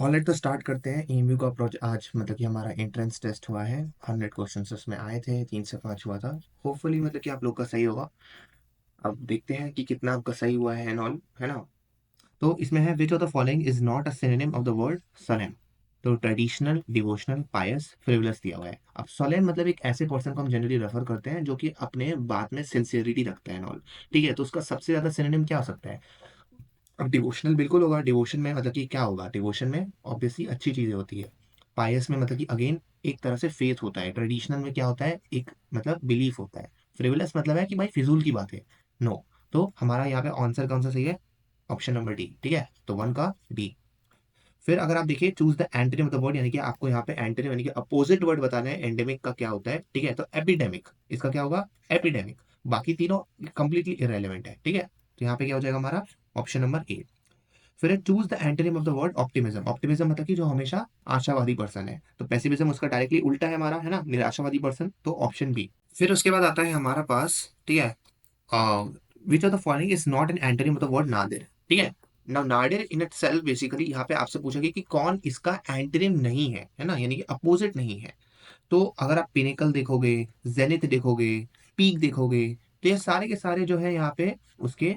Alright, तो start करते हैं। एएमयू का अप्रोच आज मतलब कि हमारा एंट्रेंस टेस्ट हुआ है। 100 क्वेश्चन उसमें आए थे, 3 से 5 हुआ था। होपफुली मतलब कि आप लोग का सही होगा। अब देखते हैं कि कितना आपका सही हुआ है एंड ऑल, है ना। तो इसमें है, which of the following is not a synonym of the word solemn. तो ट्रेडिशनल, डिवोशनल, पायस, फ्रिवलस दिया हुआ है। अब सोलेम मतलब एक ऐसे पर्सन को हम जनरली रेफर करते हैं जो कि अपने बात में सिंसियरिटी रखता है एंड ऑल। ठीक है, तो उसका सबसे ज्यादा सिनोनिम क्या हो सकता है? अब डिवोशनल बिल्कुल होगा। डिवोशन में मतलब कि क्या होगा? डिवोशन में ऑब्वियसली अच्छी चीजें होती है। पायस में मतलब कि अगेन एक तरह से फेथ होता है। ट्रेडिशनल में क्या होता है? एक मतलब बिलीफ होता है। फ्रिवलस मतलब है कि भाई फिजूल की बात है। नो। तो हमारा यहाँ पे आंसर कौन सा सही है? Option number D. ठीक है, तो वन का डी। फिर अगर आप देखिए, choose the antonym of the word, यानी कि आपको यहाँ पे एंटोनिम यानी कि अपोजिट वर्ड बताना है एंडेमिक का क्या होता है। ठीक है, तो एपिडेमिक, इसका क्या होगा? एपिडेमिक। बाकी तीनों कंप्लीटली इरेलीवेंट है। ठीक है, तो यहाँ पे क्या हो जाएगा हमारा? Option number A. फिर choose the antonym of the word optimism. Optimism मतलब कि जो हमेशा आशावादी पर्सन है। तो पेसिमिज्म उसका डायरेक्टली उल्टा है हमारा, है ना, निराशावादी पर्सन, तो ऑप्शन बी। फिर उसके बाद आता है हमारा पास, ठीक है, which of the following is not an antonym of the word Nadir. ठीक है, now Nadir in itself basically यहाँ पे आपसे पूछेंगे कि कौन इसका एंटोनिम नहीं है ना, यानी कि अपोजिट नहीं है। तो अगर आप पिनेकल देखोगे, जेनिथ देखोगे, पीक देखोगे, तो ये सारे के सारे जो है यहाँ पे उसके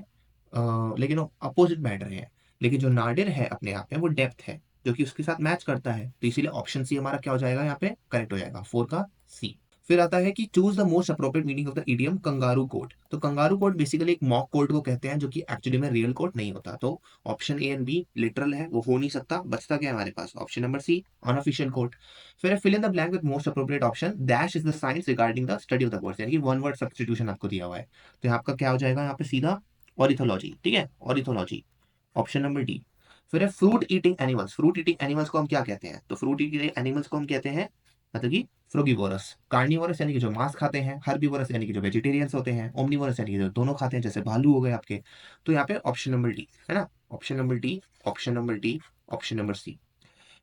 लेकिन अपोजिट मैटर है। लेकिन जो नाडिर है अपने आप में वो डेप्थ है, जो कि उसके साथ मैच करता है। तो इसीलिए ऑप्शन सी हमारा क्या हो जाएगा? यहाँ पे करेक्ट हो जाएगा, फोर का सी। फिर आता है कि choose the most appropriate meaning of the idiom kangaroo court. तो कंगारू कोट बेसिकली एक मॉक कोट को कहते हैं, जो कि एक्चुअली में रियल कोट नहीं होता। तो option A and B literal है, वो हो नहीं सकता। बचता क्या है हमारे पास? Option number C, unofficial quote. फिर fill in the blank with most appropriate option, dash is the science regarding the study of the words, यानी कि वन वर्ड सब्स्टिट्यूशन आपको दिया हुआ है। तो यहाँ आपका क्या हो जाएगा? यहाँ पे सीधा ऑरिथोलॉजी। ठीक है, ऑरिथोलॉजी, ऑप्शन नंबर डी। फिर है fruit eating animals. Fruit eating animals को हम क्या कहते हैं? तो फ्रूट ईटिंग एनिमल्स को हम कहते हैं मतलब कि फ्रोगीवोरस। कार्निवोरस यानी कि जो मांस खाते हैं, हर्बीवोरस यानी कि जो वेजिटेरियंस होते हैं, ओमनीवोरस यानी कि जो दोनों खाते हैं, जैसे भालू हो गए आपके। तो यहाँ पे ऑप्शन नंबर डी, है ना, option number D, option number D, option number C.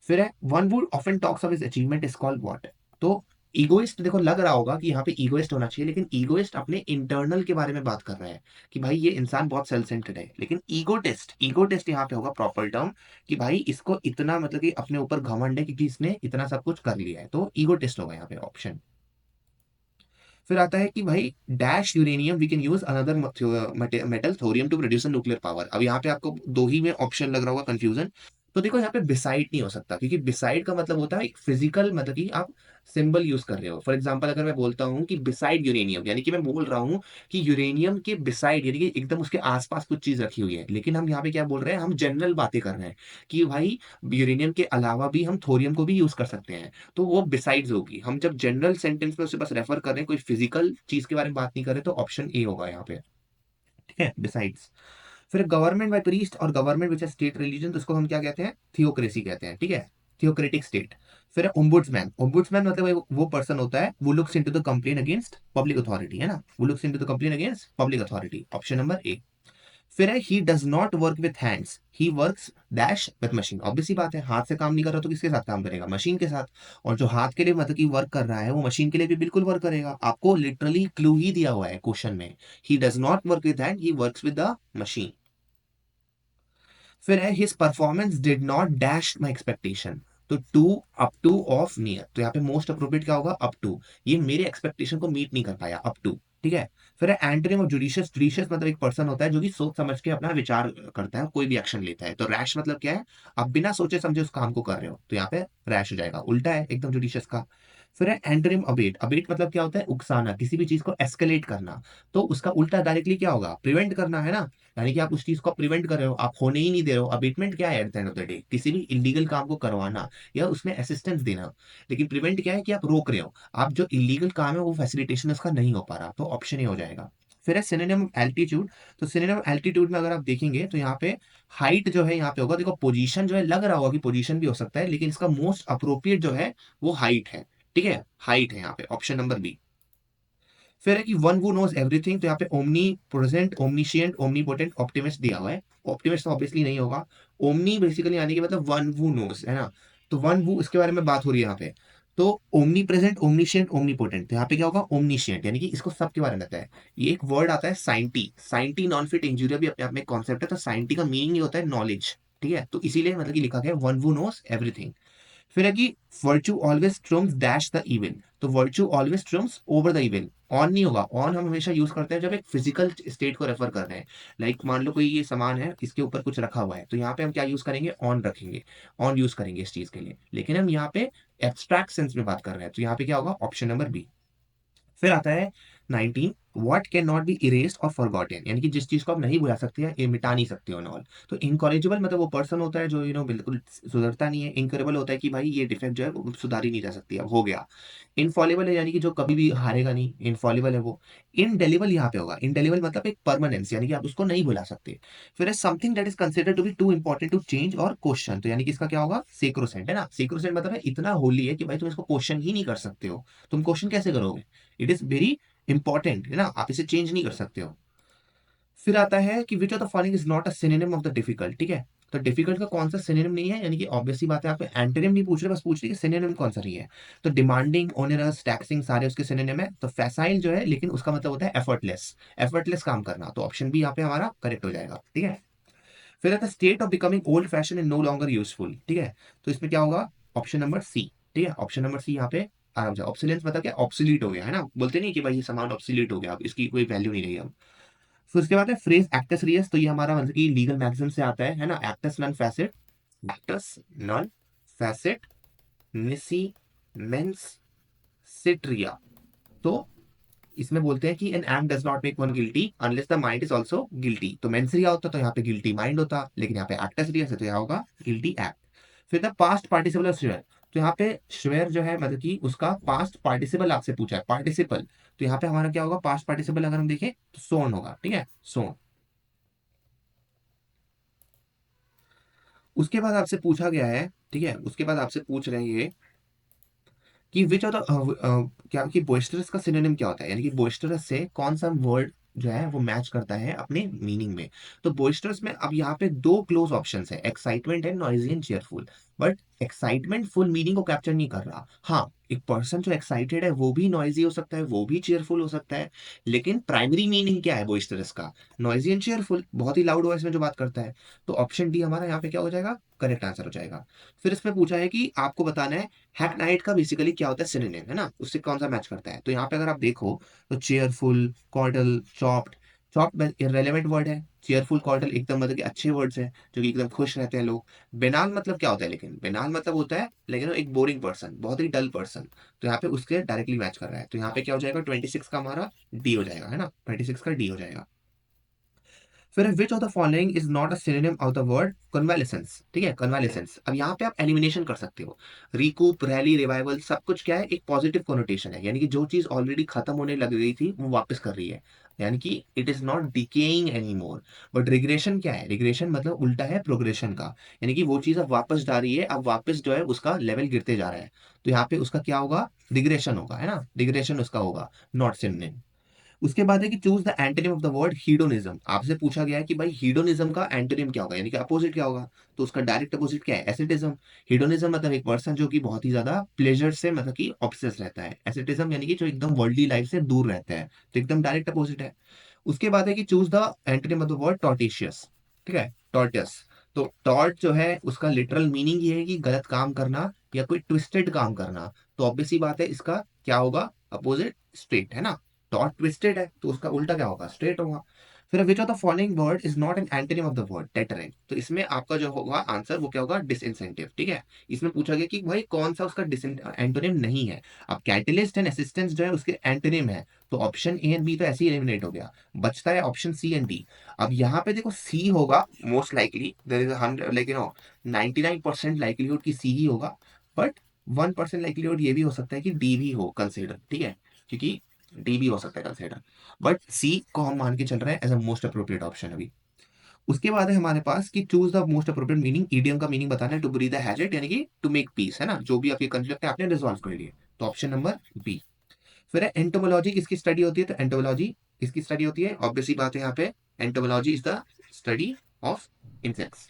फिर है one would often talks of his achievement is called what. तो ईगोइस्ट, देखो लग रहा होगा कि यहाँ पे ईगोइस्ट होना चाहिए, लेकिन ईगोइस्ट अपने इंटरनल के बारे में बात कर रहा है कि भाई ये इंसान बहुत सेल्फ सेंटर्ड है। लेकिन ईगोटेस्ट, ईगोटेस्ट यहाँ पे होगा प्रॉपर टर्म कि भाई इसको इतना मतलब कि अपने ऊपर घमंड है क्योंकि इसने इतना सब कुछ कर लिया है। तो ईगोटेस्ट होगा यहाँ पे ऑप्शन। फिर आता है कि भाई dash uranium we can use another metal thorium to produce nuclear power. अब यहाँ पे आपको दो ही में ऑप्शन लग रहा होगा कंफ्यूजन। तो देखो यहाँ पे बिसाइड नहीं हो सकता, क्योंकि बिसाइड का मतलब होता है एक फिजिकल, मतलब कि आप सिंबल यूज कर रहे हो। फॉर एग्जांपल अगर मैं बोलता हूँ कि बिसाइड यूरेनियम, यानी कि मैं बोल रहा हूँ कि यूरेनियम के बिसाइड, यानी कि एकदम उसके आसपास कुछ चीज रखी हुई है। लेकिन हम यहाँ पे क्या बोल रहे हैं? हम जनरल बातें कर रहे हैं कि भाई यूरेनियम के अलावा भी हम थोरियम को भी यूज कर सकते हैं। तो वो बिसाइड्स होगी। हम जब जनरल सेंटेंस में उसे बस रेफर कर रहे हैं, कोई फिजिकल चीज के बारे में बात नहीं कर रहे, तो ऑप्शन ए होगा यहाँ पे। ठीक है, बिसाइड्स। फिर गवर्नमेंट बाय प्रीस्ट और गवर्नमेंट विच है स्टेट रिलीजन, तो इसको हम क्या कहते हैं? थियोक्रेसी कहते हैं। ठीक है, थियोक्रेटिक स्टेट। फिर ओम्बुड्समैन। ओम्बुड्समैन मतलब वो पर्सन होता है वो looks into the complain against public authority, है ना, वो looks into the complain against public authority, option number A. फिर है he does not work with hands, he works dash with machine. Obvious सी बात है, हाथ से काम नहीं कर रहा तो किसके साथ काम करेगा? मशीन के साथ। और जो हाथ के लिए मतलब कि वर्क कर रहा है, वो मशीन के लिए भी बिल्कुल वर्क करेगा। आपको लिटरली क्लू ही दिया हुआ है क्वेश्चन में, he does not work with hand, he works with the machine. फिर है his performance did not dash my expectation. तो to, up to, of, near. तो यहाँ पे मोस्ट अप्रोप्रिएट क्या होगा? Up to. ये मेरे एक्सपेक्टेशन को मीट नहीं कर पाया, अप टू। ठीक है। फिर है एंटोनिम ऑफ जुडिशियस। जुडिशियस मतलब एक पर्सन होता है जो कि सोच समझ के अपना विचार करता है, कोई भी एक्शन लेता है। तो रैश मतलब क्या है? आप बिना सोचे समझे उस काम को कर रहे हो, तो यहाँ पे रैश हो जाएगा, उल्टा है एकदम जुडिशियस का। फिर है एंटोनिम अबेट। अबेट मतलब क्या होता है? उकसाना, किसी भी चीज को एस्केलेट करना। तो उसका उल्टा डायरेक्टली क्या होगा? प्रिवेंट करना, है ना। यानी कि आप उस चीज को प्रिवेंट कर रहे हो, आप होने ही नहीं दे रहे हो। अबेटमेंट क्या है? At the end of the day किसी भी इलीगल काम को करवाना या उसमें असिस्टेंस देना। लेकिन प्रिवेंट क्या है? कि आप रोक रहे हो, आप जो इलीगल काम है वो फैसिलिटेशन उसका नहीं हो पा रहा। तो ऑप्शन ही हो जाएगा। फिर है सिनोनिम ऑफ एल्टीट्यूड। तो सिनोनिम ऑफ एल्टीट्यूड में अगर आप देखेंगे तो यहाँ पे हाइट जो है यहाँ पे होगा। देखो पोजीशन जो है, लग रहा होगा कि पोजीशन भी हो सकता है, लेकिन इसका मोस्ट अप्रोप्रिएट जो है वो हाइट है। ठीक है, हाइट है यहाँ पे, ऑप्शन नंबर बी। फिर है कि वन वो नोज एवरीथिंग। तो यहाँ पे omni present, omniscient, omnipotent, optimist दिया हुआ है। ऑप्टिमिस्ट तो ऑब्वियसली नहीं होगा। ओमनी बेसिकली आने के मतलब वन वो नोज, है ना। तो वन वो इसके बारे में बात हो रही है यहाँ पे। तो ओमनी प्रेजेंट, ओमनीशियंट, ओमनीपोटेंट, तो यहाँ पे क्या होगा? ओमनीशियंट, यानी कि इसको सबके बारे में पता है। ये एक वर्ड आता है साइंटी। साइंटी नॉन फिट इंजूरिया भी अपने आप में कॉन्सेप्ट है। तो साइंटी का मीनिंग ये होता है नॉलेज। ठीक है, तो इसीलिए मतलब कि लिखा गया वन वो नोस एवरीथिंग। फिर है कि virtue always trumps dash the evil, तो virtue always trumps over the evil. On नहीं होगा, ऑन हम हमेशा यूज करते हैं जब एक फिजिकल स्टेट को रेफर कर रहे हैं। लाइक मान लो कोई ये सामान है, इसके ऊपर कुछ रखा हुआ है, तो यहाँ पे हम क्या यूज करेंगे, ऑन रखेंगे, ऑन यूज करेंगे इस चीज के लिए। लेकिन हम यहाँ पे एब्स्ट्रैक्ट सेंस में बात कर रहे हैं, तो यहाँ पे क्या होगा, ऑप्शन नंबर बी। फिर आता है 19, what can not be erased और फॉरगॉटन, यानी कि जिस चीज को आप नहीं भुला सकते हैं, ये मिटा नहीं सकते हो ऑल। तो इनकॉरेजिबल मतलब वो पर्सन होता है जो बिल्कुल सुधरता नहीं है। इनकरेबल होता है कि भाई ये डिफेक्ट जो है वो सुधारी नहीं जा सकती, अब हो गया। इनफॉलेबल है यानी कि जो कभी भी हारेगा नहीं, इनफॉलेबल है वो। इनडेलिबल यहाँ पे होगा, इनडेलिबल मतलब एक परमानेंस, यानी कि आप उसको नहीं भुला सकते। फिर है something that is considered to be too important to change और क्वेश्चन, तो यानी कि इसका क्या होगा, सेक्रोसेंट है ना। सेक्रोसेंट मतलब है इतना होली है कि भाई तुम इसको क्वेश्चन ही नहीं कर सकते हो। तुम क्वेश्चन कैसे करोगे, इट इज वेरी इंपॉर्टेंट है ना, आप इसे चेंज नहीं कर सकते हो। फिर आता है कि विच of the following is not a synonym of the difficult, ठीक है। तो डिफिकल्ट का कौन सा सिनोनिम नहीं है, यानी कि ऑब्वियस सी बात है, आप एंटोनिम नहीं पूछ रहे, बस पूछ रहे कि सिनोनिम कौन सा नहीं है। तो डिमांडिंग, ओनरस, टैक्सिंग सारे उसके सिनोनिम है। तो फैसाइल जो है, लेकिन उसका मतलब होता है एफर्टलेस, एफर्टलेस काम करना, तो ऑप्शन बी यहाँ पे हमारा करेक्ट हो जाएगा, ठीक है। फिर आता है state of becoming old fashion and no longer useful, ठीक है। तो इसमें क्या होगा, ऑप्शन नंबर सी, ठीक है, ऑप्शन नंबर सी यहाँ पे आराम से। ऑब्सोलेंस मतलब क्या, ऑब्सोलीट हो गया है ना, बोलते नहीं कि भाई ये सामान ऑब्सोलीट हो गया, अब इसकी कोई वैल्यू नहीं रही अब। फिर उसके बाद है फ्रेज एक्टस रियस, तो ये हमारा मतलब कि लीगल मैक्सिम से आता है ना, एक्टस नॉन फैसेट, एक्टस नॉन फैसेट निसी मेंस सिट्रिया। तो इसमें बोलते हैं कि an act does not make one guilty unless the mind is also guilty. तो मेंसरिया होता तो यहाँ पे गिल्टी माइंड होता, लेकिन यहाँ पे एक्टस रियस है तो यहाँ होगा गिल्टी एक्ट। फिर द पास्ट पार्टिसिपल ऑफ श्वेयर, तो यहाँ पे श्वेयर जो है मतलब कि उसका पास्ट पार्टिसिपल आपसे पूछा है, पार्टिसिपल। तो यहाँ पे हमारा क्या होगा, पास्ट पार्टिसिपल अगर हम देखें तो सोन होगा, ठीक है, सोन। उसके बाद आपसे पूछा गया है, ठीक है, उसके बाद आपसे पूछ रहे हैं ये कि विच ऑफ द क्या कि बोइस्टरस का सिनोनिम क्या होता है, यानी कि बोइस्टरस से कौन सा वर्ड जो है वो मैच करता है अपने मीनिंग में। तो बोइस्टरस में अब यहाँ पे दो क्लोज ऑप्शंस है, excitement and noisy and cheerful. But excitement full meaning को कैप्चर नहीं कर रहा। हाँ, एक पर्सन जो एक्साइटेड है वो भी नॉइजी हो सकता है, वो भी चीयरफुल हो सकता है। लेकिन प्राइमरी मीनिंग क्या है बोइस्टरस का, नॉइजी एंड चीयरफुल, बहुत ही लाउड वॉइस में जो बात करता है। तो ऑप्शन डी हमारा यहाँ पे क्या हो जाएगा, करेक्ट आंसर हो जाएगा। फिर इसमें पूछा है कि आपको बताना है हैकनाइट का बेसिकली क्या होता है सिनोनिम, है ना, उससे कौन सा मैच करता है। तो यहाँ पे अगर आप देखो तो cheerful, cordial, chopped, chopped irrelevant word है, चेयरफुल कॉर्डल एकदम मतलब कि अच्छे वर्ड्स हैं जो कि एकदम खुश रहते हैं लोग। बेनाल मतलब क्या होता है, लेकिन बेनाल मतलब होता है लेकिन वो एक बोरिंग पर्सन, बहुत ही डल पर्सन। तो यहाँ पे उसके डायरेक्टली मैच कर रहा है, तो यहाँ पे क्या हो जाएगा, 26 का हमारा डी हो जाएगा, है ना, 26 का डी हो जाएगा। फिर which of the following is not a synonym of the word convalescence, ठीक है, कन्वालेसेंस। अब यहाँ पे आप एलिमिनेशन कर सकते हो, रिकूप, रैली, रिवाइवल, सब कुछ क्या है, एक पॉजिटिव कोनोटेशन है, यानी कि जो चीज ऑलरेडी खत्म होने लग गई थी वो वापस कर रही है, यानी कि it is not decaying any more. But regression क्या है, रिग्रेशन मतलब उल्टा है प्रोग्रेशन का, यानी कि वो चीज अब वापस जा रही है, अब वापस जो है उसका लेवल गिरते जा रहा है। तो यहाँ पे उसका क्या होगा, रिग्रेशन होगा, है ना, रिग्रेशन उसका होगा, नॉट सिनोनिम। उसके बाद है कि choose the antonym of the word hedonism. आपसे पूछा गया है कि भाई हीडोनिज्म का एंटोनिम क्या होगा, यानी कि अपोजिट क्या होगा। तो उसका डायरेक्ट अपोजिट क्या है, एसेटिज्म। हीडोनिज्म मतलब एक पर्सन जो कि बहुत ही ज्यादा प्लेजर से मतलब कि ऑब्सेस रहता है, एसेटिज्म यानी कि जो एकदम वर्ल्डली लाइफ से दूर रहता है, तो एकदम डायरेक्ट अपोजिट है। उसके बाद है कि choose the antonym of the word tortious, ठीक है, टॉर्टियस। तो टॉर्ट जो है उसका लिटरल मीनिंग ये है कि गलत काम करना या कोई ट्विस्टेड काम करना। तो ऑब्वियस सी बात है इसका क्या होगा, अपोजिट स्ट्रेट, है ना। डॉट ट्विस्टेड है तो उसका उल्टा क्या होगा, स्ट्रेट होगा। फिर which of the following word is not an antonym of the word deterrent, तो इसमें आपका जो होगा आंसर वो क्या होगा, डिसइंसेंटिव, ठीक है। इसमें पूछा गया कि भाई कौन सा उसका एंटोनिम नहीं है। अब कैटलिस्ट एंड असिस्टेंस जो है उसके एंटोनिम है, तो ऑप्शन ए एंड बी तो ऐसे ही एलिमिनेट हो गया, बचता है ऑप्शन सी एंड डी। अब यहाँ पे देखो सी होगा most likely, there is 100 like 99% likelihood की सी ही होगा। बट 1% लाइकलीहुड ये भी हो सकता है कि डी भी हो कंसिडर, ठीक है, क्योंकि डी भी हो सकता है कंसिडर। बट सी को हम मान के चल रहे हैं as a most appropriate option अभी। उसके बाद है हमारे पास कि choose the most appropriate meaning, idiom का मीनिंग बताना है, टू ब्रीद द हैजेट यानी कि टू मेक पीस, है ना, जो भी आपके कंफ्लिक्ट है आपने रिजॉल्व कर लिए। तो ऑप्शन नंबर बी। फिर है एंटोमोलॉजी किसकी स्टडी होती है, तो एंटोमोलॉजी किसकी स्टडी होती है, ऑब्वियसली बात है यहाँ पे, entomology is the study of insects.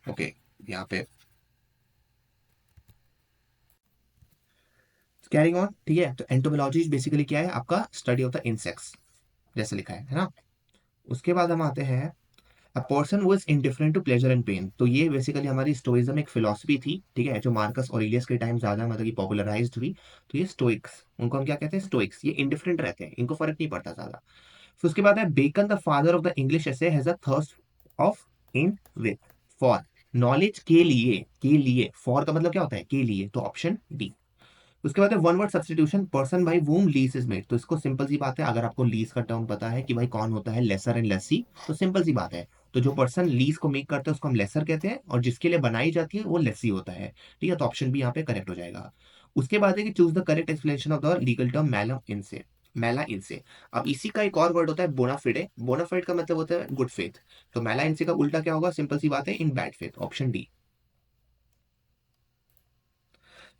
Okay, यहाँ पे कैरिंग ऑन, ठीक है। तो एंटोमोलॉजी बेसिकली क्या है, आपका स्टडी ऑफ द इंसेक्ट्स, जैसे लिखा है ना। उसके बाद हम आते हैं a person who is indifferent to pleasure and pain. तो ये बेसिकली हमारी स्टोइज्म एक फिलॉसफी थी, ठीक है, जो मार्कस ऑरेलियस के टाइम ज्यादा मतलब कि पॉपुलराइज्ड हुई। तो ये स्टोइक्स, उनको हम क्या कहते हैं, स्टोइक्स, ये इंडिफरेंट रहते हैं, इनको फर्क नहीं पड़ता ज्यादा। फिर उसके बाद है Bacon the father of the English essay has a thirst of in with for knowledge के लिए फॉर का मतलब क्या होता है, के लिए, तो ऑप्शन डी। उसके बाद है one word substitution, person by whom lease is made. तो इसको सिंपल सी बात है, अगर आपको लीज का टर्म पता है कि भाई कौन होता है लेसर एंड लेसी, तो सिंपल सी बात है, तो जो पर्सन लीज को मेक करते हैं उसको हम लेसर कहते हैं, और जिसके लिए बनाई जाती है वो लेसी होता है। ठीक है, तो ऑप्शन भी यहाँ पे करेक्ट हो जाएगा। उसके बाद है कि choose the correct explanation of the legal term मैलम इनसे, मैला इनसे। अब इसी का एक और वर्ड होता है बोनाफिडे। बोनाफाइड का मतलब होता है गुड फेथ। तो मैला इनसे का उल्टा क्या होगा, सिंपल सी बात है, in bad faith, option D.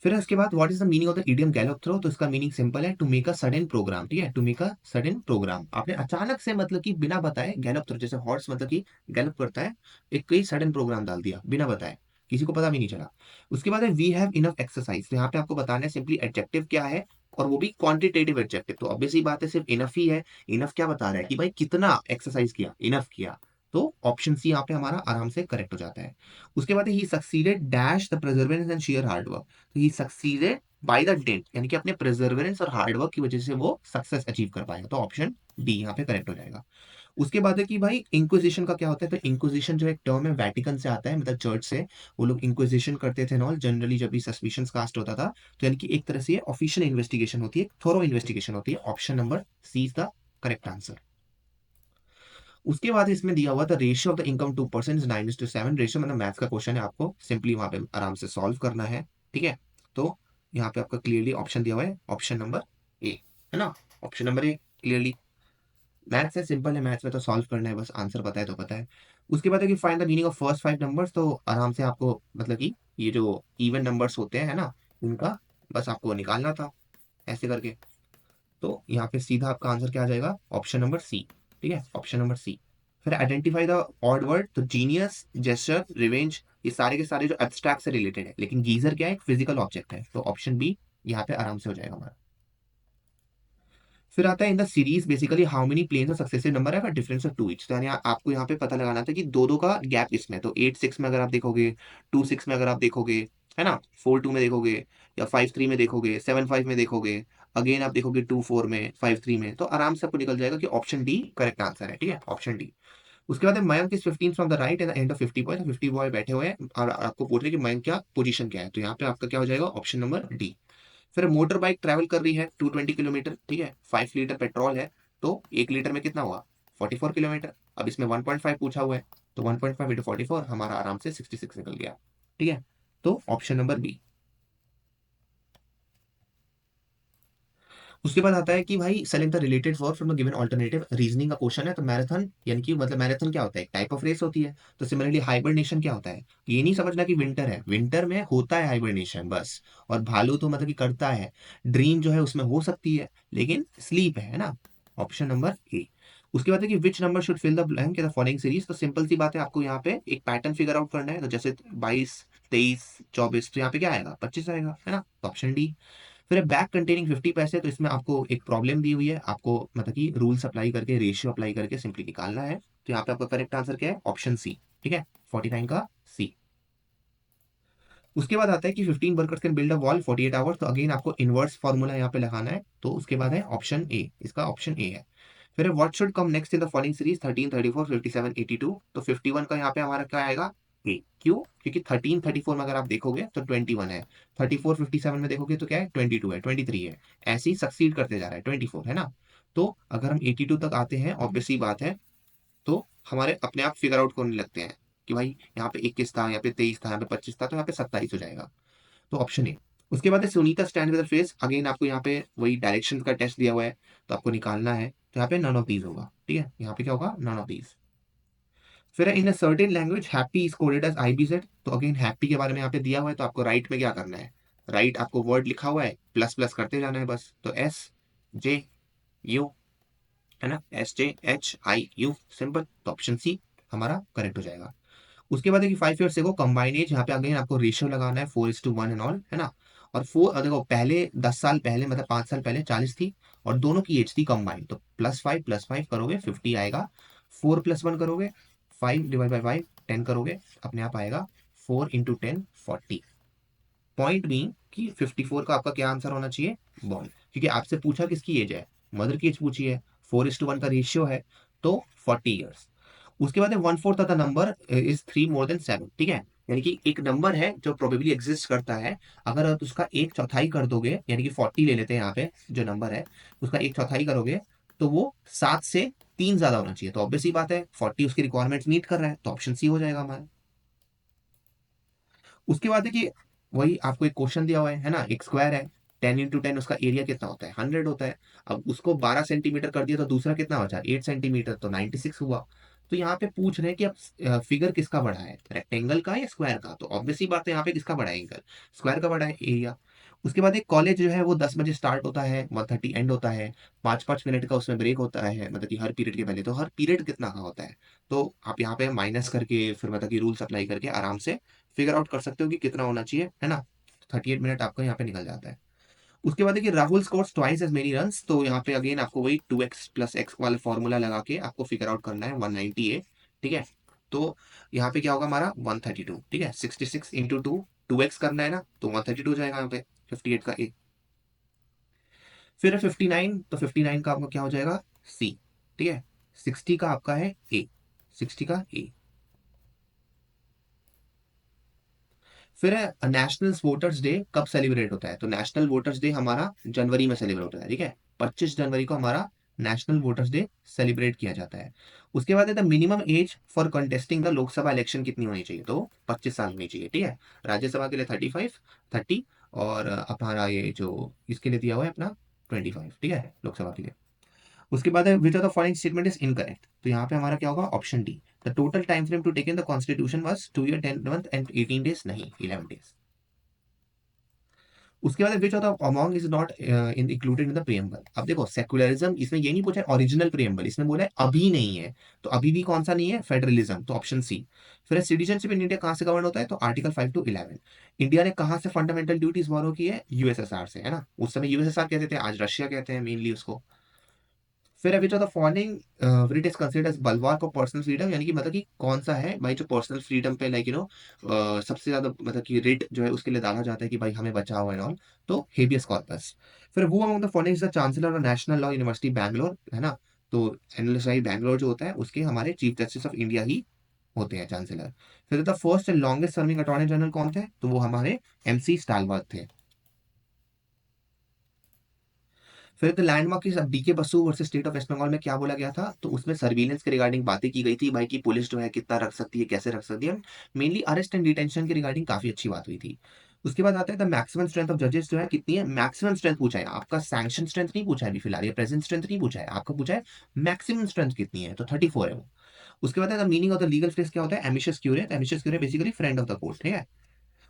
फिर इसके बाद what is the meaning of the idiom gallop through. तो इसका मीनिंग सिंपल है, to make a sudden program. ठीक है, to make a sudden program, आपने अचानक से मतलब कि बिना बताए गैलोप थ्रो, जैसे हॉर्स मतलब कि गैलोप करता है, एक कोई सडन प्रोग्राम डाल दिया बिना बताए, किसी को पता भी नहीं चला। उसके बाद है वी हैव इनफ एक्सरसाइज। तो यहाँ पे आपको बताना है सिंपली एडजेक्टिव क्या है, और वो भी क्वांटिटेटिव एडजेक्टिव। तो ऑब्वियसली बात है, सिर्फ इनफ ही है। इनफ क्या बता रहा है कि भाई कितना एक्सरसाइज किया, इनफ किया। तो ऑप्शन सी यहाँ पे हमारा आराम से करेक्ट हो जाता है। उसके बाद he succeeded dash the perseverance and sheer hard work. तो he succeeded by the date, यानी कि अपने प्रेजर्वेंस और हार्डवर्क की वजह से वो सक्सेस अचीव कर पाएगा, तो ऑप्शन डी यहाँ पे करेक्ट हो जाएगा। उसके बाद है कि भाई इंक्विजिशन का क्या होता है। तो इंक्विजिशन जो एक टर्म है वैटिकन से आता है, मतलब चर्च से। वो लोग इंक्विजिशन करते थे नॉल, जनरली जब भी सस्पिशंस कास्ट होता था। तो यानी कि एक तरह से ऑफिशियल इन्वेस्टिगेशन होती है, थोरो इन्वेस्टिगेशन होती है। Option number C is the correct answer. उसके बाद इसमें दिया हुआ था ratio of the income 2% 9:7 ratio, मतलब मैथ्स का क्वेश्चन है, आपको सिंपली वहां पे आराम से सॉल्व करना है। ठीक है, तो यहाँ पे आपका क्लियरली ऑप्शन दिया हुआ है, ऑप्शन नंबर ए, है ना, ऑप्शन नंबर ए क्लियरली। मैथ्स है, सिंपल है, मैथ्स में तो सॉल्व करना है बस, आंसर पता है तो पता है। उसके बाद है कि find the meaning of first 5 numbers. तो आराम से आपको मतलब कि ये जो इवन नंबर्स होते हैं, है ना, इनका बस आपको निकालना था ऐसे करके। तो यहाँ पे सीधा आपका आंसर क्या आ जाएगा, ऑप्शन नंबर सी। ठीक है, ऑप्शन नंबर सी। फिर आइडेंटिफाई द ऑड वर्ड। तो जीनियस, जेस्चर, रिवेंज, ये सारे के सारे जो एब्स्ट्रैक्ट से रिलेटेड है, लेकिन गीजर क्या है, एक फिजिकल ऑब्जेक्ट है, तो ऑप्शन बी यहाँ पे आराम से हो जाएगा हमारा। फिर आता है in the series basically how many planes और सक्सेसिव नंबर है डिफरेंस ऑफ टू इच। तो यानी आपको यहाँ पे पता लगाना था कि दो दो का गैप इसमें, तो 8-6 में अगर आप देखोगे, 2-6 में अगर आप देखोगे, है ना, 4-2 में देखोगे, या 5-3 में देखोगे, 7-5 में देखोगे, अगेन आप देखोगे 2-4 में, 5-3 में, तो आराम से आपको निकल जाएगा कि ऑप्शन डी करेक्ट आंसर है। ठीक है, ऑप्शन डी। उसके बाद है Mayank is 15 from the right and end of 50 boy. 50 boy बैठे हुए हैं और आपको पूछ रहे हैं कि मयंक क्या पोजीशन क्या है, तो यहाँ पे आपका क्या हो जाएगा, ऑप्शन नंबर डी। फिर मोटर बाइक ट्रैवल कर रही है 220 किलोमीटर, ठीक है, 5 लीटर पेट्रोल है, तो 1 लीटर में कितना हुआ, 44 किलोमीटर। अब इसमें 1.5 पूछा हुआ है, तो 1.5 × 44 हमारा आराम से 66 निकल गया। ठीक है, तो ऑप्शन नंबर बी। उसके बाद आता है कि भाई select the related verb from the given alternative. Reasoning का क्वेश्चन है, तो मैराथन यानी कि मतलब मैराथन क्या होता है, एक टाइप ऑफ रेस होती है। तो सिमिलरली हाइबरनेशन क्या होता है, ये नहीं समझना कि विंटर है, विंटर में होता है हाइबरनेशन बस। और भालू तो मतलब कि करता है, ड्रीम जो है उसमें हो सकती है, लेकिन स्लीप है ना, ऑप्शन नंबर ए। उसके बाद है कि which number should fill the blank in the following series. तो सिंपल सी बात है, आपको यहाँ पे एक पैटर्न फिगर आउट करना है। तो जैसे 22, 23, 24, तो यहाँ पे क्या आएगा, 25 आएगा, है ना, तो ऑप्शन डी। फिर बैक कंटेनिंग 50 पैसे। तो इसमें आपको एक प्रॉब्लम दी हुई है, आपको मतलब कि रूल्स अप्लाई करके, रेशियो अप्लाई करके सिंपली निकालना है। तो यहाँ पे आपका करेक्ट आंसर क्या है, ऑप्शन सी। ठीक है, 49 का सी। उसके बाद आता है कि 15 workers can build a wall 48 hours. तो अगेन आपको इनवर्स फॉर्मूला यहाँ पे लगाना है, तो उसके बाद है ऑप्शन ए, इसका ऑप्शन ए है। फिर what should come next in the following series 13, 34, 57, 82। तो 51 का यहाँ पे हमारा क्या आएगा, ए। क्यों, क्योंकि 13, 34 में अगर आप देखोगे तो 21 है, 34, 57 में देखोगे तो क्या है, 22 है, 23 है, ऐसे ही सक्सीड करते जा रहा है, 24, है ना। तो अगर हम 82 तक आते हैं, ऑब्वियसली बात है, तो हमारे अपने आप फिगर आउट होने लगते हैं कि भाई यहाँ पे 21 था, यहाँ पे 23 था, यहाँ पे 25 था, तो यहाँ पे 27 हो जाएगा, तो ऑप्शन ए। उसके बाद है Sunita stand with face. Again आपको यहाँ पे वही डायरेक्शन का टेस्ट दिया हुआ है, तो आपको निकालना है, तो यहाँ पे नन ऑफ दीज होगा। ठीक है, यहाँ पे क्या होगा, नन ऑफ दीज। फिर in a certain language happy is coded as IBZ। तो अगेन हैप्पी के बारे में यहाँ पे दिया हुआ है, तो आपको राइट में क्या करना है, राइट आपको वर्ड लिखा हुआ है, प्लस प्लस करते जाना है बस। तो SJU, है ना, SJHIU, सिंपल, तो ऑप्शन सी हमारा करेक्ट हो जाएगा। उसके बाद देखिए 5 ईयर्स देखो कंबाइन एज, यहाँ पे अगेन आपको रेशियो लगाना है 4:1 एंड ऑल, है ना। और देखो पहले 10 साल पहले मतलब 5 साल पहले 40 थी, और दोनों की एज थी कंबाइन, तो +5 +5 करोगे 50 आएगा। 4 + 1 करोगे 5 डिवाइड बाई 5 10 करोगे, अपने आप आएगा 4 इंटू 10 40। पॉइंट बी कि 54 का आपका क्या आंसर होना चाहिए, बॉर्न, क्योंकि आपसे पूछा किसकी एज है, मदर की एज पूछी है, 4:1 का रेशियो है, तो 40 ईयर्स। उसके बाद 1/4 of the number is 3 more than 7, ठीक है। यानी कि एक नंबर है जो प्रोबेबली एग्जिस्ट करता है, अगर आप उसका एक चौथाई कर दोगे, यानी कि 40 ले लेते हैं यहाँ पे जो नंबर है, उसका एक चौथाई करोगे तो वो 7 से 3 ज्यादा होना चाहिए, तो ऑब्वियस ही बात है 40 उसकी रिक्वायरमेंट मीट कर रहा है, तो ऑप्शन सी हो जाएगा हमारा। उसके बाद है कि वही आपको एक क्वेश्चन दिया हुआ है ना, एक स्क्वायर है, 10 × 10 उसका एरिया कितना होता है, 100 होता है। अब उसको 12 सेंटीमीटर कर दिया तो दूसरा कितना बचा, 8 सेंटीमीटर, तो 96 हुआ। तो यहाँ पे पूछ रहे हैं कि अब फिगर किसका बड़ा है, रेक्टेंगल का या स्क्वायर का, तो ऑब्वियस ही बात है यहाँ पे किसका बड़ा है, एंगल स्क्वायर का बड़ा है एरिया। उसके बाद एक कॉलेज जो है वो 10 बजे स्टार्ट होता है, 1:30 एंड होता है, 5-5 मिनट का उसमें ब्रेक होता है, मतलब कि हर पीरियड के पहले, तो हर पीरियड कितना का होता है, तो आप यहाँ पे माइनस करके फिर मतलब कि रूल्स अप्लाई करके आराम से फिगर आउट कर सकते हो कि कितना होना चाहिए, है ना। 38 मिनट आपका यहाँ पे निकल जाता है। उसके बाद है कि Rahul scores twice as many runs, तो यहाँ पे अगेन आपको वही 2x + x वाला फॉर्मूला लगा के आपको फिगर आउट करना है 198, ठीक है। तो यहाँ पे क्या होगा हमारा 132, ठीक है, 66 इंटू 2x करना है ना, तो 132 जाएगा यहाँ पे 58 का ए। फिर 59, तो 59 का आपका क्या हो जाएगा सी, ठीक है। 60 का आपका है ए, 60 का ए। फिर है नेशनल वोटर्स डे कब सेलिब्रेट होता है, तो नेशनल वोटर्स डे हमारा जनवरी में सेलिब्रेट होता है, ठीक है, 25 जनवरी को हमारा नेशनल वोटर्स डे सेलिब्रेट किया जाता है। उसके बाद है the minimum age for contesting the Lok Sabha election कितनी होनी चाहिए, तो 25 साल होनी चाहिए, ठीक है। राज्यसभा के लिए 35, 30, और हमारा ये जो इसके लिए दिया हुआ है अपना 25, ठीक है, लोकसभा के लिए। उसके बाद है which of the following statement is incorrect, तो यहाँ पे हमारा क्या होगा option D, the total time frame to take in the constitution was 2 year 10 month and 18 days, नहीं 11 डेज। उसके बाद which of the among is not in included in the preamble, अब देखो सेक्युलरिज्म इसमें ये नहीं पूछा ओरिजिनल प्रियम्बल, इसमें बोला है अभी नहीं है, तो अभी भी कौन सा नहीं है, फेडरलिज्म, तो ऑप्शन सी। फिर सिटीजनशिप इन इंडिया कहाँ से गवर्न होता है, तो आर्टिकल 5 to 11। इंडिया ने कहाँ से फंडामेंटल ड्यूटीज बोरो की है, यूएसएसआर से, है ना, उस समय यूएसएसआर कहते थे, आज रशिया कहते हैं मेनली उसको। फिर अभी जो the following it is considered as bulwark of personal freedom, यानी कि मतलब कि कौन सा है भाई जो पर्सनल फ्रीडम पे लाइक सबसे ज्यादा मतलब कि रेट जो है उसके लिए डाला जाता है कि भाई हमें बचाओ एंड ऑल, तो हेबियस कॉर्पस। फिर वो among the following is the chancellor of national law university Bangalore, है ना, तो एनएलएसआई बैंगलोर जो होता है उसके हमारे चीफ जस्टिस ऑफ इंडिया ही होते हैं चांसलर। फिर the first and longest serving attorney general कौन थे, तो वो हमारे एमसी स्टालवर्थ थे। फिर द लैंडमार्क की D K Basu versus state of West Bengal में क्या बोला गया था, तो उसमें सर्विलेंस के रिगार्डिंग बातें की गई थी भाई की पुलिस जो है कितना रख सकती है, कैसे रख सकती है, मेनली अरेस्ट एंड डिटेंशन के रिगार्डिंग काफी अच्छी बात हुई थी। उसके बाद आता है द मैक्सिमम स्ट्रेंथ ऑफ जजेस जो है कितनी है, मैक्सिमम स्ट्रेंथ पूछा है, आपका सैंक्शन स्ट्रेंथ नहीं पूछा है अभी फिलहाल, ये प्रेजेंट स्ट्रेंथ नहीं पूछा है, आपका पूछा है मैक्सिमम स्ट्रेंथ कितनी है, तो 34 है वो। उसके बाद the meaning of the legal phrase क्या होता है, एमिशियस क्यूरे, एमिशियस क्यूरे basically friend of the court, ठीक है।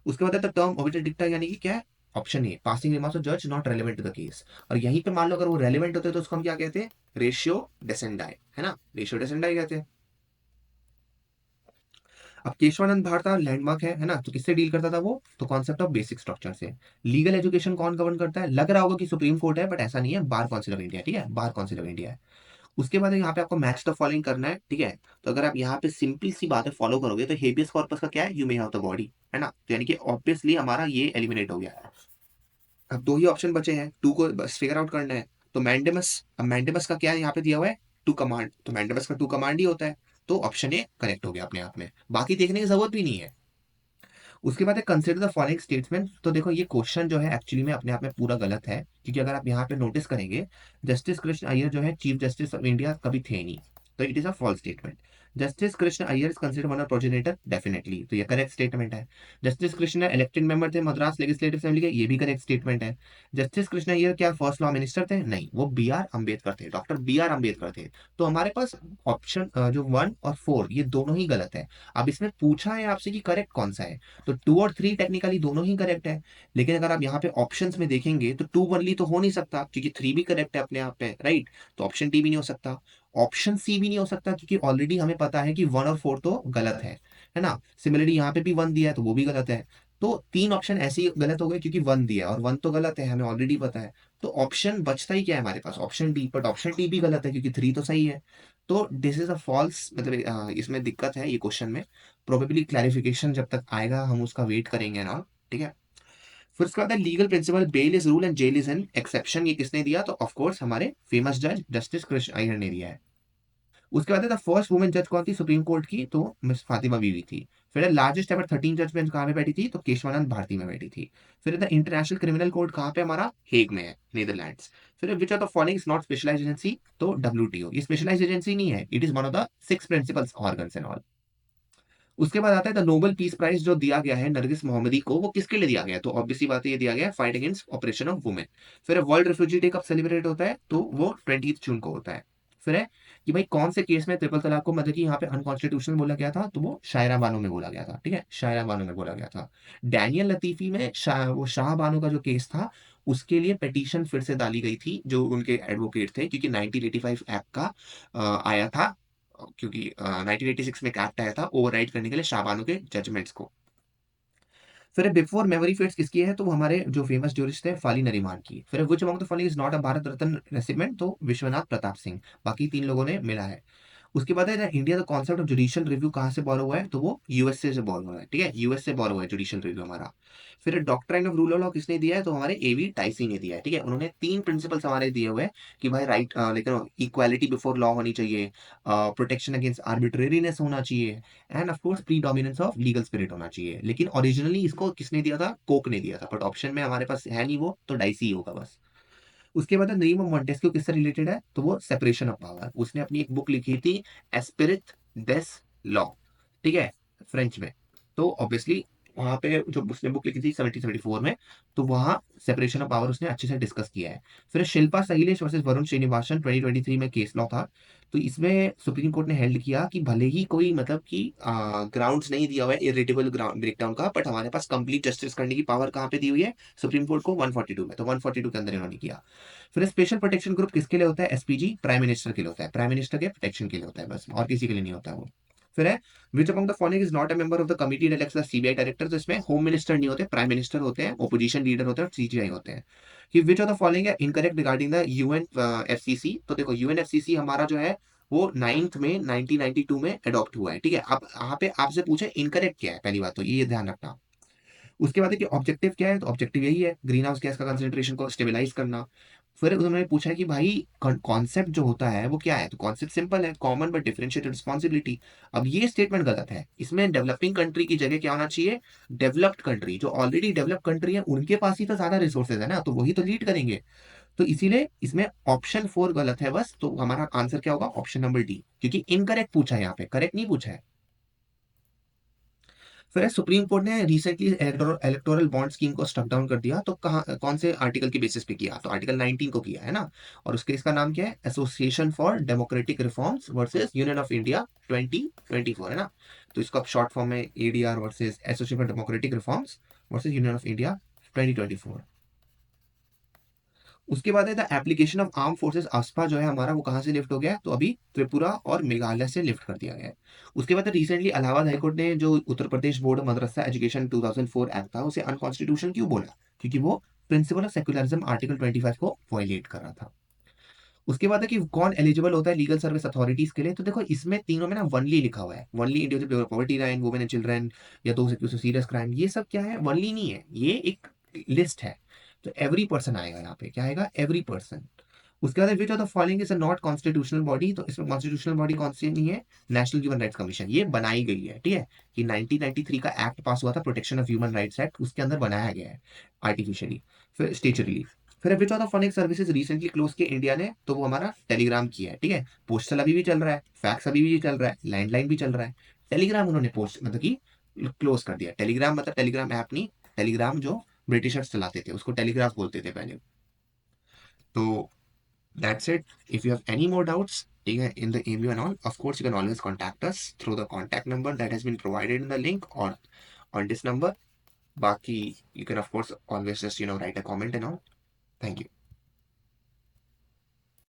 उसके बाद टर्म ओबिटल डिक्टा यानी कि क्या है, option A passing remarks of जज not relevant to the case, और यहीं पे मान लो अगर वो रेलेवेंट होते तो उसको हम क्या कहते हैं, रेशियो डेसेंडाई, है ना, रेशियो डेसेंडाई कहते हैं। अब केशवानंद भारत लैंडमार्क है ना, तो किससे डील करता था वो, तो कॉन्सेप्ट ऑफ बेसिक स्ट्रक्चर से। लीगल एजुकेशन कौन गवर्न करता है, लग रहा होगा कि सुप्रीम कोर्ट है, बट ऐसा नहीं है, बार काउंसिल ऑफ इंडिया, ठीक है, बार काउंसिल ऑफ इंडिया है। उसके बाद यहाँ पे आपको मैच द फॉलोइंग करना है, ठीक है। तो अगर आप यहाँ पे सिंपल सी बातें फॉलो करोगे तो हेबियस कॉर्पस का क्या है, you may have the body, है ना, तो यानी कि ऑब्वियसली हमारा ये एलिमिनेट हो गया है। अब दो ही ऑप्शन बचे हैं, टू को बस फिगर आउट करना है। तो मैंडेमस, अब मैंडेमस का क्या यहाँ पे दिया हुआ है, टू कमांड, तो मैंडेमस का टू कमांड ही होता है, तो ऑप्शन ए करेक्ट हो गया अपने आप में, बाकी देखने की जरूरत भी नहीं है। उसके बाद है कंसिडर द फॉलोइंग स्टेटमेंट, तो देखो ये क्वेश्चन जो है एक्चुअली में अपने आप में पूरा गलत है, क्योंकि अगर आप यहाँ पे नोटिस करेंगे, जस्टिस कृष्ण अय्यर जो है चीफ जस्टिस ऑफ इंडिया कभी थे नहीं, तो it is a false statement. Justice Krishna Iyer is consider one of progenitor, definitely, तो ये करेक्ट स्टेटमेंट है। जस्टिस कृष्ण इलेक्टेड मेंबर थे मद्रास लेजिस्लेटिव असेंबली के, ये भी करेक्ट स्टेटमेंट है। जस्टिस कृष्ण अय्यर क्या फर्स्ट लॉ मिनिस्टर थे, नहीं, वो बी आर अम्बेडकर थे, डॉक्टर बी आर अम्बेडकर थे। तो हमारे पास ऑप्शन जो 1 और 4 ये दोनों ही गलत है। अब इसमें पूछा है आपसे कि करेक्ट कौन सा है, तो 2 और 3 टेक्निकली दोनों ही करेक्ट है, लेकिन अगर आप यहाँ पे ऑप्शंस में देखेंगे तो 2 ओनली तो हो नहीं सकता, क्योंकि 3 भी करेक्ट है अपने आप पे, राइट, तो ऑप्शन डी भी नहीं हो सकता, ऑप्शन सी भी नहीं हो सकता, क्योंकि ऑलरेडी हमें पता है कि 1 और 4 तो गलत है ना। सिमिलरली यहाँ पे भी 1 दिया है तो वो भी गलत है, तो 3 ऑप्शन ऐसे ही गलत हो गए, क्योंकि 1 दिया है और 1 तो गलत है, हमें ऑलरेडी पता है। तो ऑप्शन बचता ही क्या है हमारे पास, option D, but option D भी गलत है क्योंकि 3 तो सही है। तो दिस इज अ फॉल्स, मतलब इसमें दिक्कत है ये क्वेश्चन में। प्रोबेबली क्लैरिफिकेशन जब तक आएगा हम उसका वेट करेंगे ना, ठीक है। फिर उसके बाद है legal principle, bail is rule and jail is an exception. ये किसने दिया? तो ऑफ कोर्स हमारे फेमस जज जस्टिस कृष्ण अय्यर ने दिया है। उसके बाद है द फर्स्ट वुमेन जज कौन थी सुप्रीम कोर्ट की? तो मिस फातिमा बीवी थी। फिर लार्जेस्ट एवर 13 जज बेंच कहाँ पे बैठी थी? तो केशवानंद भारती में बैठी थी। फिर द इंटरनेशनल क्रिमिनल कोर्ट कहाँ पे? हमारा हेग में है, नीदरलैंड्स। फिर which of the following is not specialised agency? तो डब्ल्यूटीओ। ये स्पेशलाइज्ड एजेंसी नहीं है, it is one of the 6 principals organs and all. उसके बाद आता है द नोबेल पीस प्राइज जो दिया गया है नरगिस मोहम्मदी को, वो किसके लिए दिया गया है? तो ऑब्वियसली बात है, ये दिया गया है fight against operation of women. फिर वर्ल्ड रिफ्यूजी डे कब सेलिब्रेट होता है? तो वो 20 जून को होता है। फिर है कि भाई कौन से केस में ट्रिपल तलाक को मतलब कि यहाँ पे अनकॉन्स्टिट्यूशनल बोला गया था? तो वो शायरा बानो में बोला गया था, ठीक है, शायरा बानो में बोला गया था। डैनियल लतीफी में वो शाह बानो का जो केस था, उसके लिए पिटीशन फिर से डाली गई थी जो उनके एडवोकेट थे, क्योंकि 1985 एक्ट का आया था, क्योंकि 1986 में एक एक्ट आया था ओवरराइड करने के लिए शाहबानो के जजमेंट्स को। फिर बिफोर मेमोरी फेट्स किसकी है? तो वो हमारे जो फेमस ज्यूरिस्ट है फाली नरीमान की। फिर which among the following is not a Bharat Ratna resident? तो विश्वनाथ प्रताप सिंह। बाकी 3 लोगों ने मिला है। उसके बाद है India the concept of judicial review कहाँ से बोरो हुआ है? तो वो यूएसए से बोरो हुआ है, ठीक है, यूएस से बोरो हुआ है जुडिशियल रिव्यू हमारा। फिर doctrine of rule of law किसने दिया है? तो हमारे एवी टाइसी ने दिया है, ठीक है। उन्होंने 3 प्रिंसिपल्स हमारे दिए हुए हैं कि भाई राइट, लेकिन इक्वालिटी बिफोर लॉ होनी चाहिए, प्रोटेक्शन अगेंस्ट आर्बिट्रेरीनेस होना चाहिए, end of course predominance of legal spirit होना चाहिए। लेकिन ओरिजिनली इसको किसने दिया था? कोक ने दिया था, बट ऑप्शन में हमारे पास है नहीं वो, तो डाइसी ही होगा बस। उसके बाद नेम ऑफ मॉन्टेस्क्यू किससे रिलेटेड है? तो वो सेपरेशन ऑफ पावर। उसने अपनी एक बुक लिखी थी एस्पिरिट डेस लॉ, ठीक है, फ्रेंच में। तो ऑब्वियसली वहां पे जो उसने बुक लिखी थी 1774 में, तो वहां सेपरेशन ऑफ पावर उसने अच्छे से डिस्कस किया है। फिर शिल्पा सहिलेश वर्सेस वरुण श्रीनिवासन 2023 में केस लॉ था। तो इसमें सुप्रीम कोर्ट ने हेल्ड किया कि भले ही कोई मतलब कि ग्राउंड्स नहीं दिया हुआ है इरिटेबल ग्राउंड ब्रेकडाउन का, बट हमारे पास कंप्लीट जस्टिस करने की पावर कहाँ पे दी हुई है? सुप्रीम कोर्ट को 142 में। तो 142 के अंदर इन्होंने किया। फिर स्पेशल प्रोटेक्शन ग्रुप किसके लिए होता है? एसपीजी प्राइम मिनिस्टर के लिए होता है, प्राइम मिनिस्टर के प्रोटेक्शन के लिए होता है बस, और किसी के लिए नहीं होता है वो। फिर है which among the following is not a member of the committee that elects the CBI director? तो इसमें होम मिनिस्टर नहीं होते, प्राइम मिनिस्टर होते हैं, ओपोजिशन लीडर होते हैं, और सीजीआई होते हैं। कि विच ऑफ द फॉलोइंग है incorrect regarding the UN FCC? तो देखो यूएन एफसीसी हमारा जो है वो 9 में 1992 में अडॉप्ट हुआ है, ठीक है। अब यहाँ पे आपसे पूछे इनकरेक्ट क्या है, पहली बात तो ये ध्यान रखना। उसके बाद है कि ऑब्जेक्टिव क्या है? तो ऑब्जेक्टिव यही है ग्रीन हाउस गैस का कंसेंट्रेशन को स्टेबलाइज करना। फिर उन्होंने पूछा है कि भाई कॉन्सेप्ट जो होता है वो क्या है? तो कॉन्सेप्ट सिंपल है, कॉमन बट डिफरेंशिएटेड रिस्पॉन्सिबिलिटी। अब ये स्टेटमेंट गलत है, इसमें डेवलपिंग कंट्री की जगह क्या होना चाहिए? Developed country. जो ऑलरेडी डेवलप्ड कंट्री है उनके पास ही तो ज्यादा रिसोर्सेज है ना, तो वही तो लीड करेंगे। तो इसीलिए इसमें ऑप्शन 4 गलत है बस। तो हमारा आंसर क्या होगा? ऑप्शन नंबर डी, क्योंकि इनकरेक्ट पूछा है, यहाँ पे करेक्ट नहीं पूछा है। फिर सुप्रीम कोर्ट ने रिसेंटली इलेक्टोरल बॉन्ड स्कीम को स्टक डाउन कर दिया, तो कहाँ कौन से आर्टिकल के बेसिस पे किया? तो आर्टिकल 19 को किया है ना। और उसके इसका नाम क्या है? Association for democratic reforms versus union of India 2024 है ना। तो इसको आप शॉर्ट फॉर्म में ADR versus association for democratic reforms versus union of India 2024। उसके बाद है the application of arm forces आसपा जो है हमारा, वो कहाँ से लिफ्ट हो गया है? तो अभी त्रिपुरा और मेघालय से लिफ्ट कर दिया गया है। उसके बाद रिसेंटली इलाहाबाद हाईकोर्ट ने जो उत्तर प्रदेश बोर्ड मदरसा एजुकेशन 2004 एक्ट था उसे अनकॉन्स्टिट्यूशन क्यों बोला? क्योंकि वो प्रिंसिपल ऑफ सेक्युलरिज्म आर्टिकल 25 को वायलेट कर रहा था। उसके बाद है कि कौन एलिजिबल होता है लीगल सर्विस अथॉरिटीज के लिए? तो देखो इसमें तीनों में ना वनली लिखा हुआ है, only individual poverty line, women and children, या तो सीरियस क्राइम। ये सब क्या है? वनली नहीं है, ये एक लिस्ट है। तो एवरी पर्सन आएगा यहाँ पे, क्या आएगा? Every person. उसके बाद which of the following is a not constitutional body? तो इसमें कॉन्स्टिट्यूशनल बॉडी कौन सी नहीं है? National human rights commission. ये बनाई गई है, ठीक है, कि 1993 का एक्ट पास हुआ था, protection of human rights act, उसके अंदर बनाया गया है आर्टिफिशियली। फिर स्टेचुरली। फिर which of the following services recently close किया इंडिया ने? तो वो हमारा टेलीग्राम किया है, ठीक है। पोस्टल अभी भी चल रहा है, फैक्स अभी भी चल रहा है, लैंडलाइन भी चल रहा है। टेलीग्राम उन्होंने पोस्ट मतलब कि क्लोज कर दिया। टेलीग्राम मतलब टेलीग्राम ऐप नहीं, टेलीग्राम जो ब्रिटिशर्स चलाते थे उसको टेलीग्राफ बोलते थे पहले। तो that's it. If you have any more doubts in the email and all, of course, you can always contact us through the contact number that has been provided in the link or on this number. Baki, you can of course always just write a comment and all. Thank you.